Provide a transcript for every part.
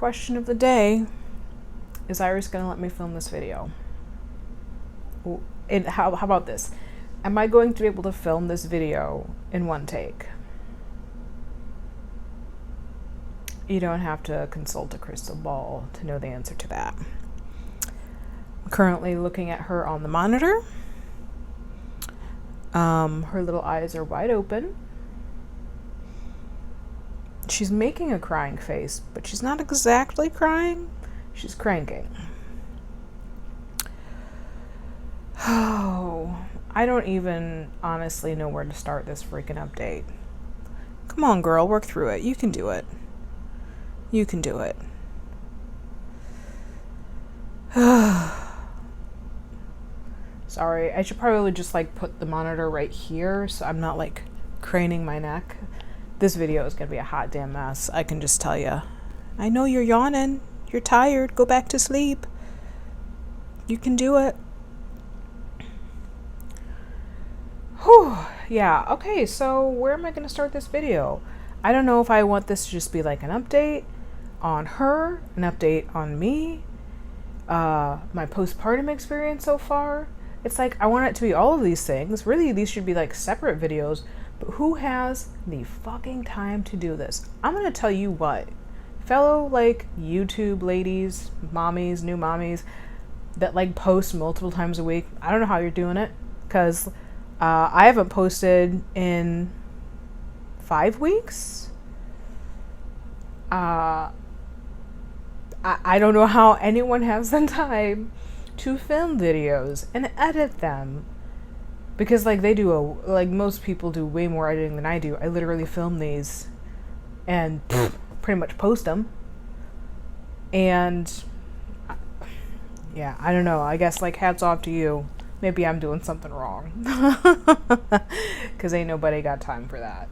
question of the day. Is Iris going to let me film this video? And how about this? Am I going to be able to film this video in one take? You don't have to consult a crystal ball to know the answer to that. I'm currently looking at her on the monitor. Her little eyes are wide open. She's making a crying face, but she's not exactly crying. She's cranking. Oh, I don't even honestly know where to start this freaking update. Come on, girl, work through it. You can do it. You can do it. Sorry, I should probably just like put the monitor right here so I'm not like craning my neck. This video is gonna be a hot damn mess, I can just tell you. I know you're yawning. You're tired. Go back to sleep. You can do it. Whew. Yeah, okay, so where am I gonna start this video? I don't know if I want this to just be like an update on her, an update on me, my postpartum experience so far. It's like I want it to be all of these things. Really, these should be like separate videos, but who has the fucking time to do this? I'm gonna tell you what, fellow like YouTube ladies, mommies, new mommies that like post multiple times a week. I don't know how you're doing it, because I haven't posted in 5 weeks. I don't know how anyone has the time to film videos and edit them, because like they do like most people do way more editing than I do. I literally film these and pretty much post them, and yeah, I don't know, I guess like hats off to you. Maybe I'm doing something wrong, because ain't nobody got time for that.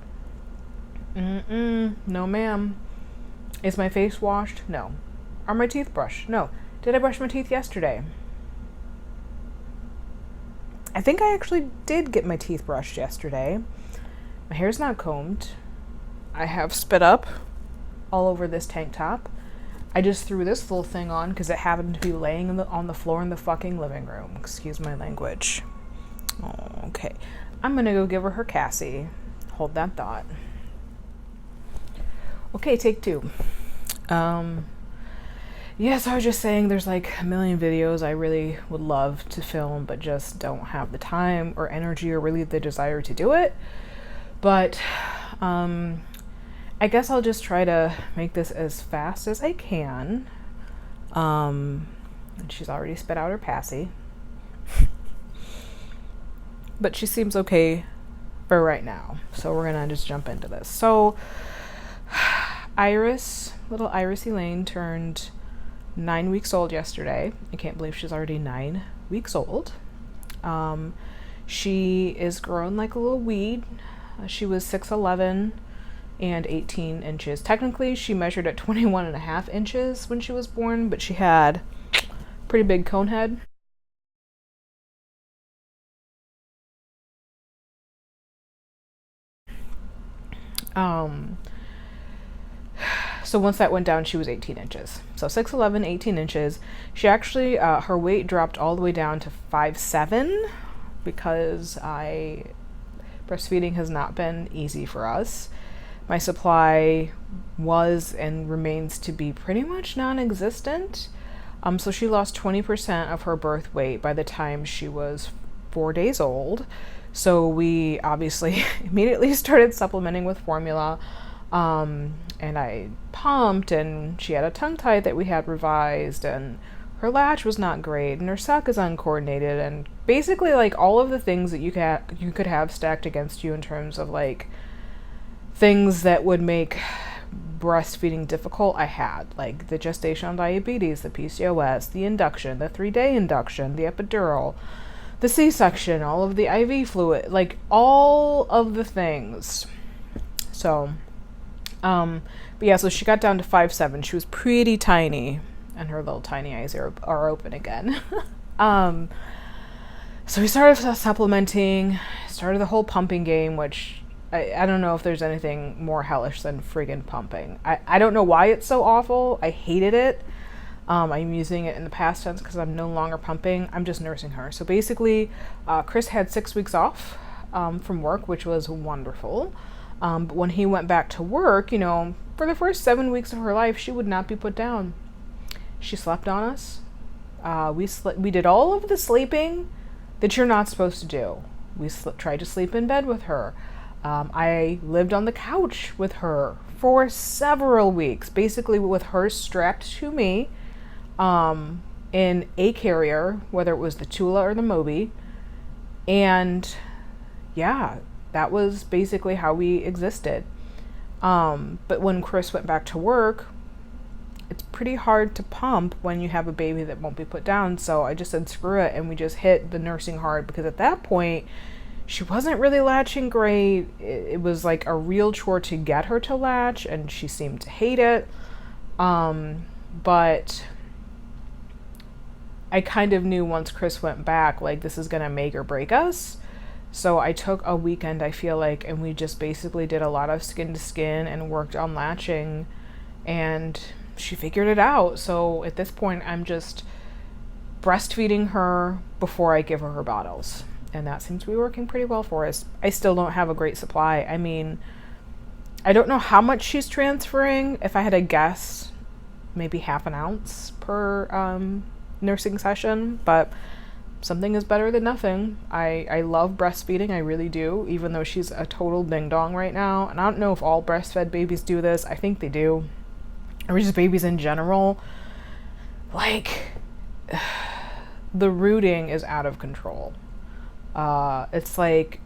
No ma'am. Is my face washed? No. Are my teeth brushed? No. Did I brush my teeth yesterday? I think I actually did get my teeth brushed yesterday. My hair's not combed. I have spit up all over this tank top. I just threw this little thing on because it happened to be laying on the floor in the fucking living room. Excuse my language. Oh, okay. I'm gonna go give her Cassie. Hold that thought. Okay, take 2. Yes, I was just saying there's like a million videos I really would love to film, but just don't have the time or energy or really the desire to do it. But I guess I'll just try to make this as fast as I can. And she's already spit out her passy. But she seems okay for right now. So we're gonna just jump into this. So Iris, little Iris Elaine, turned 9 weeks old yesterday. I can't believe she's already 9 weeks old. She is grown like a little weed. She was 6'11" and 18 inches. Technically, she measured at 21.5 inches when she was born, but she had a pretty big cone head. So once that went down, she was 18 inches. So 6'11", 18 inches. She actually, her weight dropped all the way down to 5'7", because breastfeeding has not been easy for us. My supply was and remains to be pretty much non-existent. So she lost 20% of her birth weight by the time she was 4 days old. So we obviously immediately started supplementing with formula. And I pumped, and she had a tongue tie that we had revised, and her latch was not great, and her suck is uncoordinated, and basically like all of the things that you could have stacked against you in terms of like things that would make breastfeeding difficult, I had. Like the gestational diabetes, the PCOS, the induction, the 3-day induction, the epidural, the C-section, all of the IV fluid, like all of the things. So but yeah, so she got down to 5'7". She was pretty tiny, and her little tiny eyes are open again. So we started supplementing, started the whole pumping game, which I don't know if there's anything more hellish than friggin' pumping. I don't know why it's so awful. I hated it. I'm using it in the past tense because I'm no longer pumping. I'm just nursing her. So basically, Chris had 6 weeks off from work, which was wonderful. But when he went back to work, for the first 7 weeks of her life, she would not be put down. She slept on us. We did all of the sleeping that you're not supposed to do. We tried to sleep in bed with her. I lived on the couch with her for several weeks, basically with her strapped to me in a carrier, whether it was the Tula or the Moby. And yeah, that was basically how we existed. But when Chris went back to work, it's pretty hard to pump when you have a baby that won't be put down. So I just said, screw it. And we just hit the nursing hard, because at that point, she wasn't really latching great. It was like a real chore to get her to latch, and she seemed to hate it. But I kind of knew once Chris went back, like, this is going to make or break us. So I took a weekend, I feel like, and we just basically did a lot of skin to skin and worked on latching, and she figured it out. So at this point, I'm just breastfeeding her before I give her bottles. And that seems to be working pretty well for us. I still don't have a great supply. I mean, I don't know how much she's transferring. If I had to guess, maybe half an ounce per nursing session, but something is better than nothing. I love breastfeeding, I really do, even though she's a total ding-dong right now. And I don't know if all breastfed babies do this. I think they do. Or just babies in general. Like, the rooting is out of control. It's like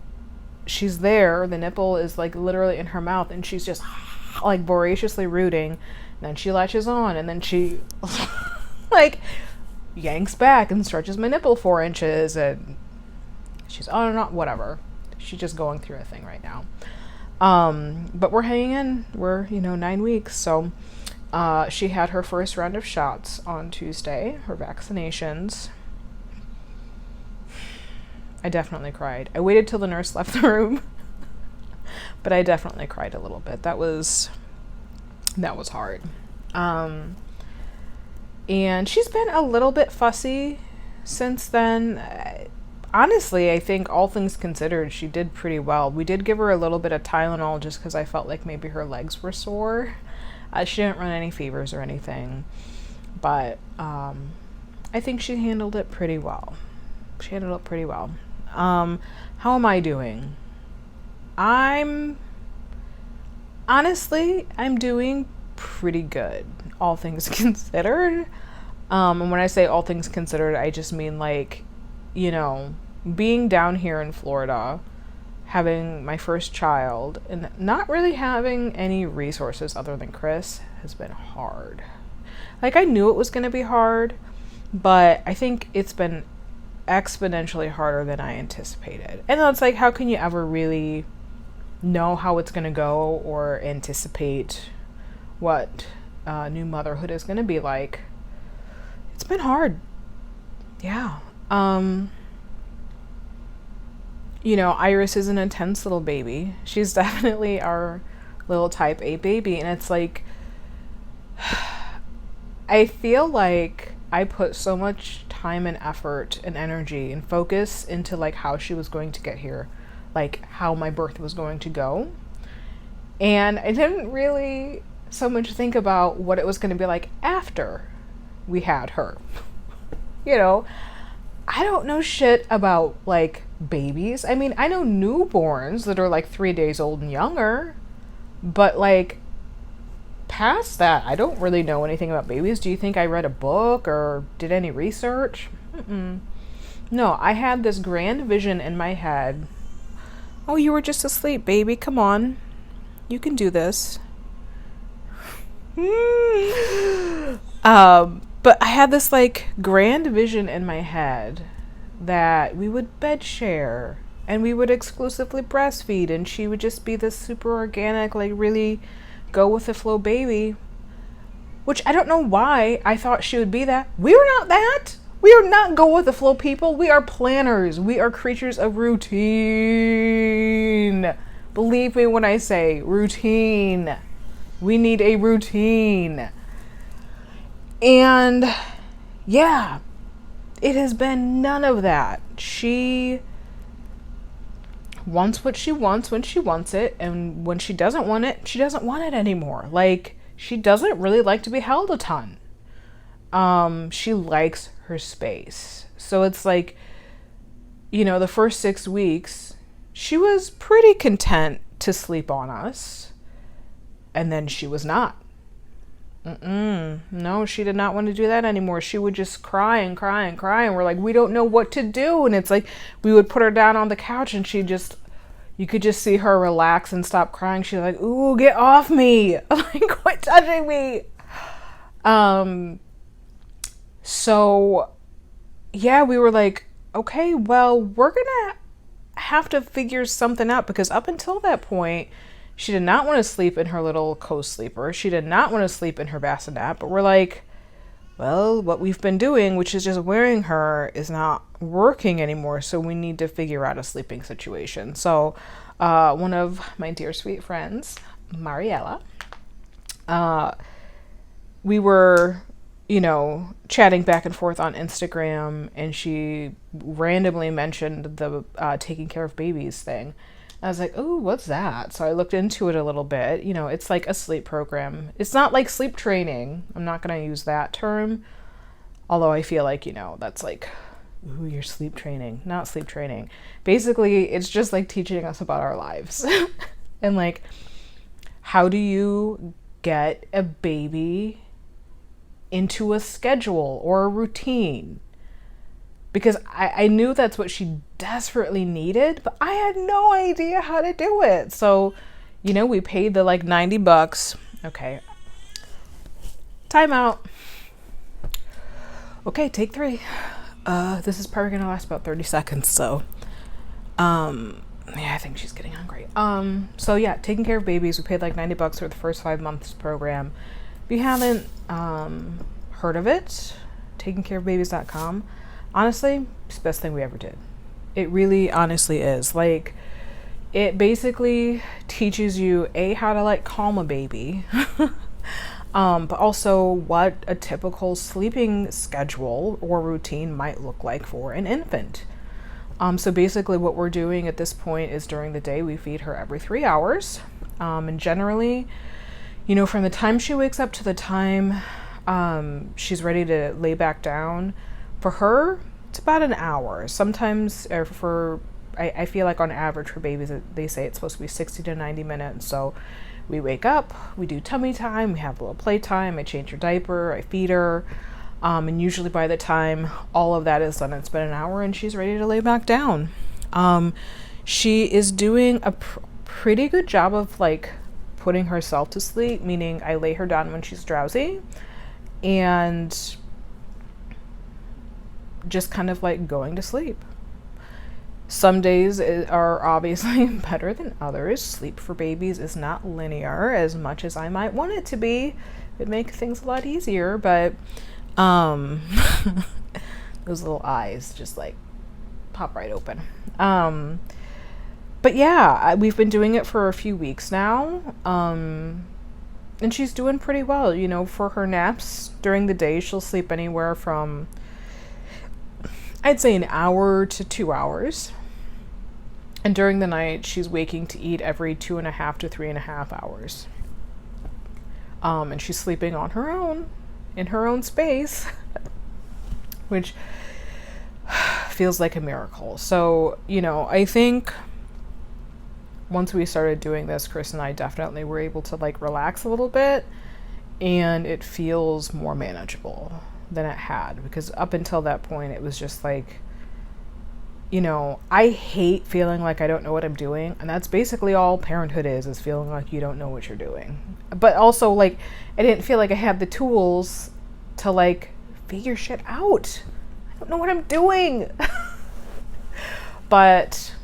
she's there, the nipple is like literally in her mouth, and she's just like voraciously rooting, and then she latches on, and then she like yanks back and stretches my nipple 4 inches, and she's on and on, whatever. She's just going through a thing right now. But we're hanging in. We're 9 weeks. So she had her first round of shots on Tuesday, her vaccinations. I definitely cried. I waited till the nurse left the room, but I definitely cried a little bit. That was hard. And she's been a little bit fussy since then. Honestly, I think all things considered, she did pretty well. We did give her a little bit of Tylenol just because I felt like maybe her legs were sore. She didn't run any fevers or anything, but I think she handled it pretty well. How am I doing? I'm doing pretty good, all things considered. And when I say all things considered, I just mean like, being down here in Florida, having my first child, and not really having any resources other than Chris has been hard. Like, I knew it was going to be hard, but I think it's been exponentially harder than I anticipated. And it's like, how can you ever really know how it's going to go or anticipate what new motherhood is going to be like? It's been hard. Yeah. Iris is an intense little baby. She's definitely our little type A baby. And it's like, I feel like I put so much time and effort and energy and focus into like how she was going to get here, like how my birth was going to go. And I didn't really so much think about what it was going to be like after we had her. I don't know shit about like babies. I mean, I know newborns that are like 3 days old and younger, but like past that, I don't really know anything about babies. Do you think I read a book or did any research? No, I had this grand vision in my head. Oh, you were just asleep, baby. Come on. You can do this. But I had this like grand vision in my head that we would bed share and we would exclusively breastfeed, and she would just be this super organic, like really go with the flow baby, which I don't know why I thought she would be that. We are not that. We are not go with the flow people. We are planners. We are creatures of routine. Believe me when I say routine. We need a routine. And yeah, it has been none of that. She wants what she wants when she wants it, and when she doesn't want it, she doesn't want it anymore. Like, she doesn't really like to be held a ton. She likes her space. So it's like, you know, the first 6 weeks, she was pretty content to sleep on us. And then she was not. No, she did not want to do that anymore. She would just cry and cry and cry. And we're like, we don't know what to do. And it's like, we would put her down on the couch and you could just see her relax and stop crying. She's like, ooh, get off me. Like, quit touching me. So yeah, we were like, okay, well, we're going to have to figure something out, because up until that point, she did not want to sleep in her little co-sleeper. She did not want to sleep in her bassinet. But we're like, well, what we've been doing, which is just wearing her, is not working anymore. So we need to figure out a sleeping situation. So one of my dear sweet friends, Mariella, we were, you know, chatting back and forth on Instagram, and she randomly mentioned the taking care of babies thing. I was like, oh, what's that? So I looked into it a little bit. You know, it's like a sleep program. It's not like sleep training. I'm not going to use that term. Although I feel like, you know, that's like, ooh, you're sleep training. Not sleep training. Basically, it's just like teaching us about our lives. And like, how do you get a baby into a schedule or a routine? Because I knew that's what she desperately needed, but I had no idea how to do it. So, you know, we paid the like $90. Okay. Time out. Okay, take 3. This is probably gonna last about 30 seconds. So, yeah, I think she's getting hungry. So yeah, taking care of babies. We paid like $90 for the first 5 months program. If you haven't heard of it, takingcareofbabies.com. Honestly, it's the best thing we ever did. It really honestly is. Like, it basically teaches you how to like calm a baby, but also what a typical sleeping schedule or routine might look like for an infant. So basically what we're doing at this point is during the day, we feed her every 3 hours. And generally, you know, from the time she wakes up to the time she's ready to lay back down, for her, it's about an hour. Sometimes I feel like on average for babies, they say it's supposed to be 60 to 90 minutes. So we wake up, we do tummy time, we have a little playtime, I change her diaper, I feed her. And usually by the time all of that is done, it's been an hour and she's ready to lay back down. She is doing a pretty good job of like putting herself to sleep, meaning I lay her down when she's drowsy and just kind of like going to sleep. Some days are obviously better than others. Sleep for babies is not linear as much as I might want it to be. It'd make things a lot easier, but those little eyes just like pop right open. But yeah, we've been doing it for a few weeks now. And she's doing pretty well. You know, for her naps during the day, she'll sleep anywhere from, I'd say, an hour to 2 hours. And during the night, she's waking to eat every 2.5 to 3.5 hours. And she's sleeping on her own, in her own space, which feels like a miracle. So, you know, I think once we started doing this, Chris and I definitely were able to like relax a little bit, and it feels more manageable than it had, because up until that point, it was just like, you know, I hate feeling like I don't know what I'm doing. And that's basically all parenthood is feeling like you don't know what you're doing. But also, like, I didn't feel like I had the tools to, like, figure shit out. I don't know what I'm doing. But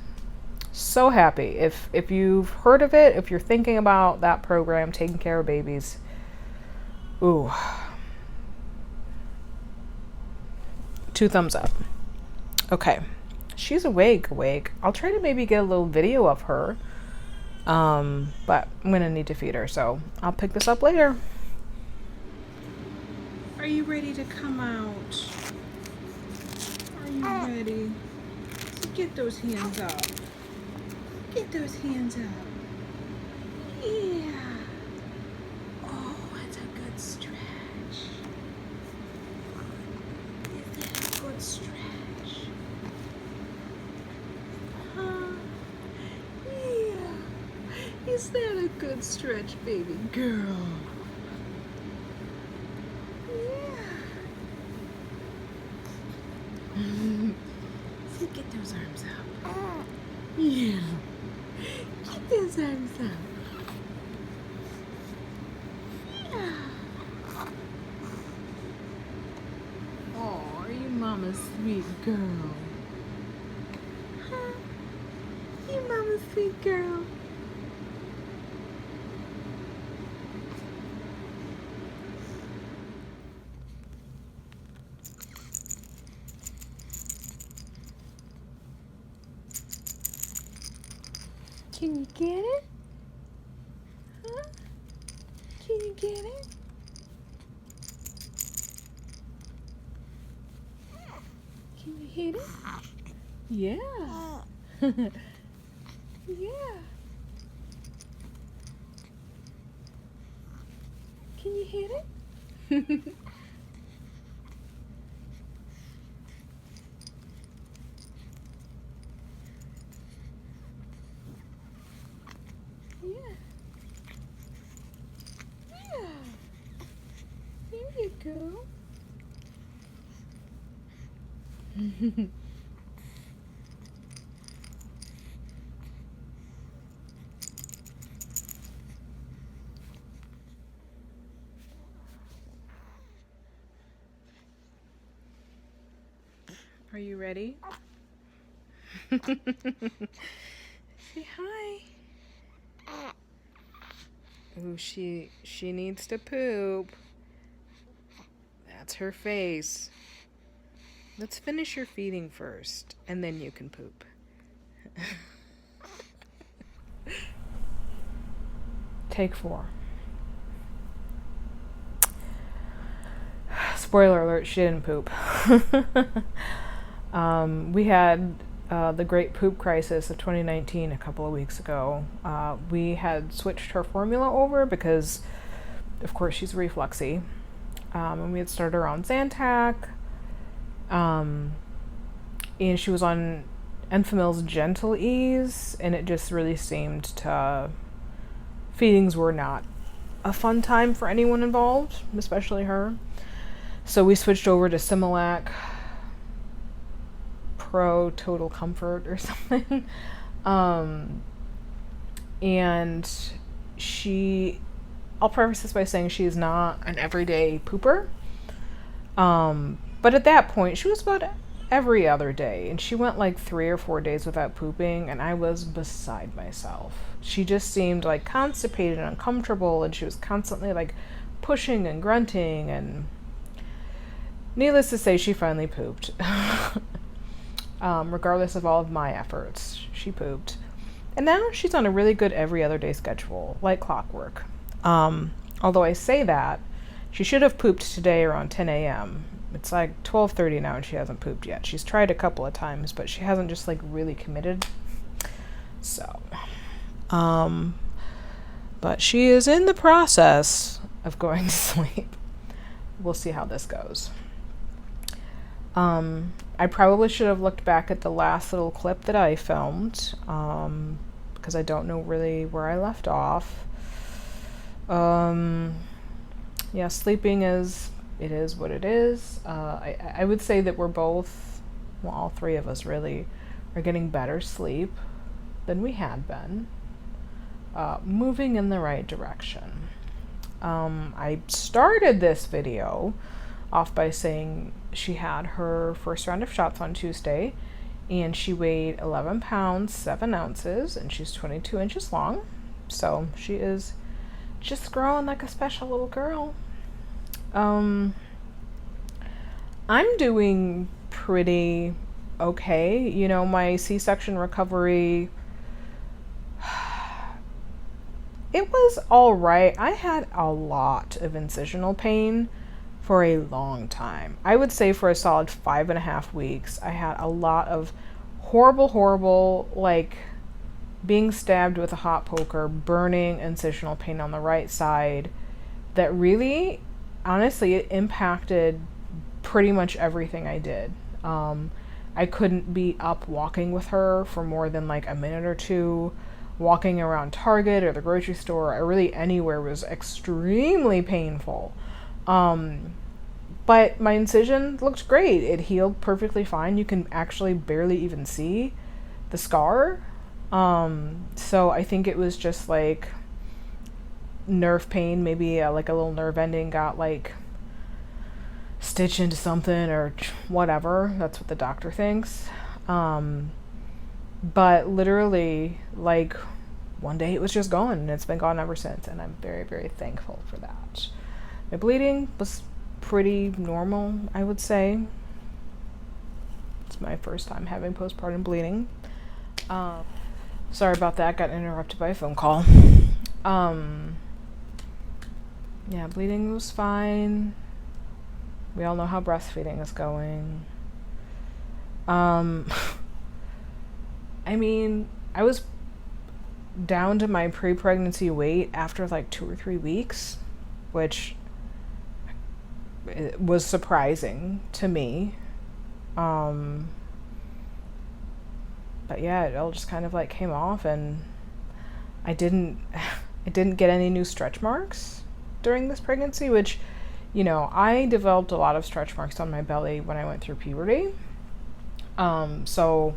so happy. If you've heard of it, if you're thinking about that program, Taking Care of Babies, ooh. 2 thumbs up. Okay. She's awake. I'll try to maybe get a little video of her. But I'm gonna need to feed her, so I'll pick this up later. Are you ready to come out? Are you ready? So get those hands up. Get those hands up. Yeah. Oh, that's a good stretch. Is that a good stretch? Huh? Yeah. Is that a good stretch, baby girl? So get those arms up. Yeah. Get those arms up. Yeah. Oh, are you mama's sweet girl? Huh? You mama's sweet girl. Can you get it? Huh? Can you get it? Can you hit it? Yeah. Yeah. Can you hit it? Yeah. Yeah. Here you go. Are you ready? Say hi. Ooh, she needs to poop. That's her face. Let's finish your feeding first, and then you can poop. Take 4. Spoiler alert, she didn't poop. We had the great poop crisis of 2019 a couple of weeks ago. We had switched her formula over because, of course, she's refluxy. And we had started her on Zantac. And she was on Enfamil's Gentle Ease, and it just really seemed to... feedings were not a fun time for anyone involved, especially her. So we switched over to Similac Pro Total Comfort or something. And I'll preface this by saying she is not an everyday pooper. But at that point, she was about every other day, and she went like 3 or 4 days without pooping, and I was beside myself. She just seemed like constipated and uncomfortable, and she was constantly like pushing and grunting, and needless to say, she finally pooped. Regardless of all of my efforts, she pooped. And now she's on a really good every other day schedule, like clockwork. Although I say that, she should have pooped today around 10 a.m. It's like 12:30 now and she hasn't pooped yet. She's tried a couple of times, but she hasn't just like really committed. So, but she is in the process of going to sleep. We'll see how this goes. I probably should have looked back at the last little clip that I filmed, because I don't know really where I left off. Yeah, sleeping is what it is. I would say that we're both, well, all 3 of us really, are getting better sleep than we had been. Moving in the right direction. I started this video off by saying she had her first round of shots on Tuesday, and she weighed 11 pounds, 7 ounces, and she's 22 inches long. So she is just growing like a special little girl. I'm doing pretty okay. You know, my C-section recovery It was all right. I had a lot of incisional pain for a long time. I would say for a solid 5.5 weeks, I had a lot of horrible, like being stabbed with a hot poker, burning incisional pain on the right side that really, honestly, it impacted pretty much everything I did. I couldn't be up walking with her for more than like a minute or two. Walking around Target or the grocery store, or really anywhere, was extremely painful. But my incision looked great. It healed perfectly fine. You can actually barely even see the scar. So I think it was just like nerve pain, maybe like a little nerve ending got like stitched into something or whatever. That's what the doctor thinks. But literally, like, one day it was just gone, and it's been gone ever since, and I'm very, very thankful for that. My bleeding was pretty normal, I would say. It's my first time having postpartum bleeding. Sorry about that, got interrupted by a phone call. Yeah, bleeding was fine. We all know how breastfeeding is going. I mean, I was down to my pre-pregnancy weight after like 2 or 3 weeks, which was surprising to me. But yeah, it all just kind of like came off, and I didn't get any new stretch marks during this pregnancy, which, you know, I developed a lot of stretch marks on my belly when I went through puberty. So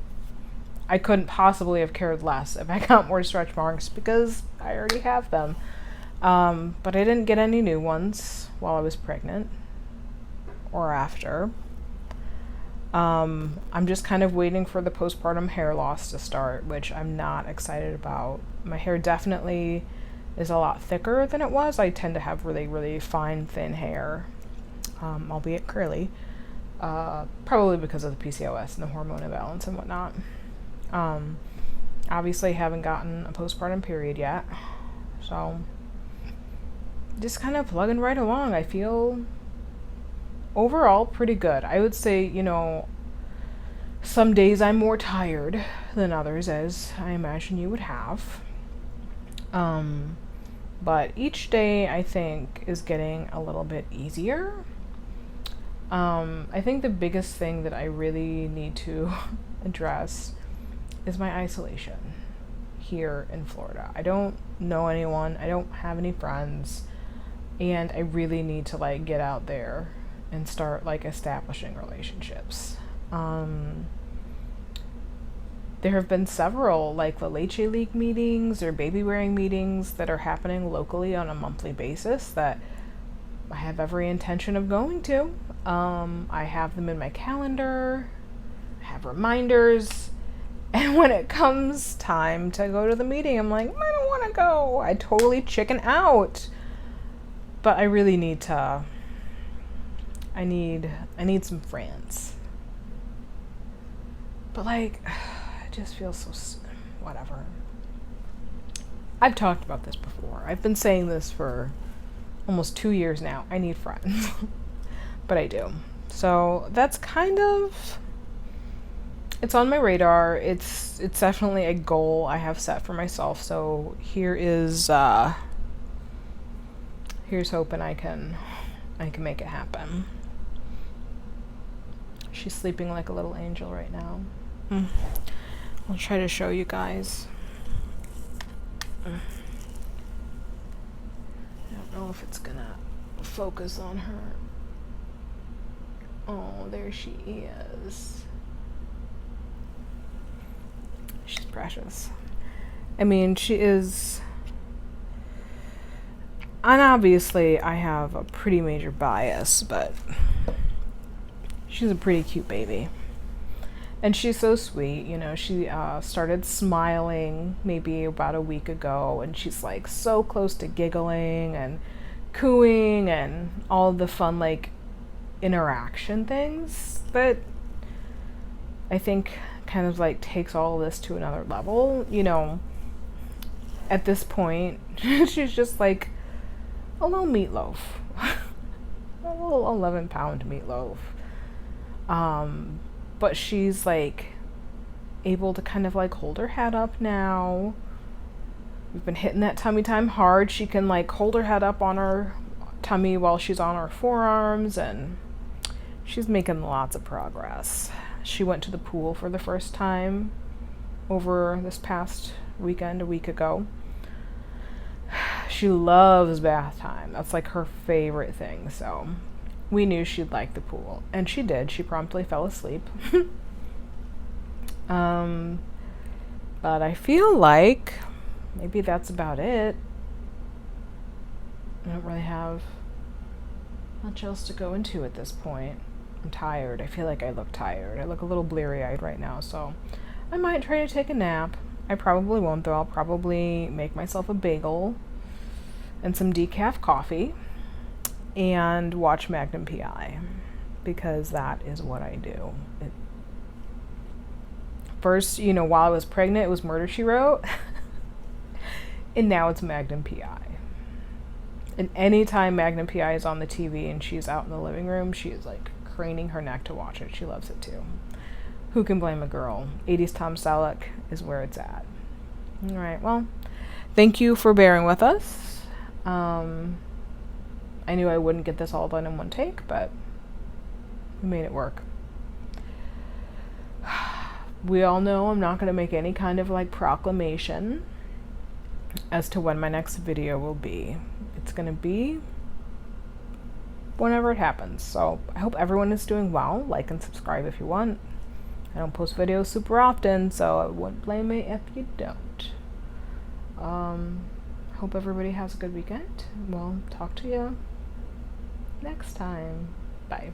I couldn't possibly have cared less if I got more stretch marks because I already have them. But I didn't get any new ones while I was pregnant or after. I'm just kind of waiting for the postpartum hair loss to start, which I'm not excited about. My hair definitely is a lot thicker than it was. I tend to have really, really fine, thin hair, albeit curly, probably because of the PCOS and the hormone imbalance and whatnot. Obviously haven't gotten a postpartum period yet, so just kind of plugging right along. I feel overall pretty good. I would say, you know, some days I'm more tired than others, as I imagine you would have. But each day I think is getting a little bit easier. I think the biggest thing that I really need to address is my isolation here in Florida. I don't know anyone, I don't have any friends, and I really need to like get out there and start like establishing relationships. There have been several like La Leche League meetings or baby wearing meetings that are happening locally on a monthly basis that I have every intention of going to. I have them in my calendar, I have reminders, and when it comes time to go to the meeting, I'm like, I don't want to go. I totally chicken out. But I really need to, I need some friends. But like, it just feels so, whatever. I've talked about this before. I've been saying this for almost 2 years now. I need friends. But I do. So that's kind of, it's on my radar. It's definitely a goal I have set for myself. So here's hoping I can make it happen. She's sleeping like a little angel right now. I'll try to show you guys. I don't know if it's gonna focus on her. Oh, there she is. She's precious. I mean, she is. And obviously, I have a pretty major bias, but she's a pretty cute baby. And she's so sweet, you know, she started smiling maybe about a week ago, and she's like so close to giggling and cooing and all the fun like interaction things that I think kind of like takes all of this to another level. You know, at this point, she's just like a little meatloaf. A little 11-pound meatloaf. But she's like able to kind of like hold her head up now. We've been hitting that tummy time hard. She can like hold her head up on her tummy while she's on her forearms, and she's making lots of progress. She went to the pool for the first time over this past weekend, a week ago. She loves bath time. That's like her favorite thing. So we knew she'd like the pool, and she did. She promptly fell asleep. But I feel like maybe that's about it. I don't really have much else to go into at this point. I'm tired. I feel like I look tired. I look a little bleary-eyed right now, so I might try to take a nap. I probably won't, though. I'll probably make myself a bagel and some decaf coffee and watch Magnum PI, because that is what I do. First, while I was pregnant, it was Murder, She Wrote. And now it's Magnum PI. And anytime Magnum PI is on the TV and she's out in the living room, she is like craning her neck to watch it. She loves it too. Who can blame a girl? 80s Tom Selleck is where it's at. All right, well, thank you for bearing with us. I knew I wouldn't get this all done in one take, but we made it work. We all know I'm not going to make any kind of like proclamation as to when my next video will be. It's going to be whenever it happens. So I hope everyone is doing well. Like and subscribe if you want. I don't post videos super often, so I wouldn't blame me if you don't. Hope everybody has a good weekend. We'll talk to you next time. Bye.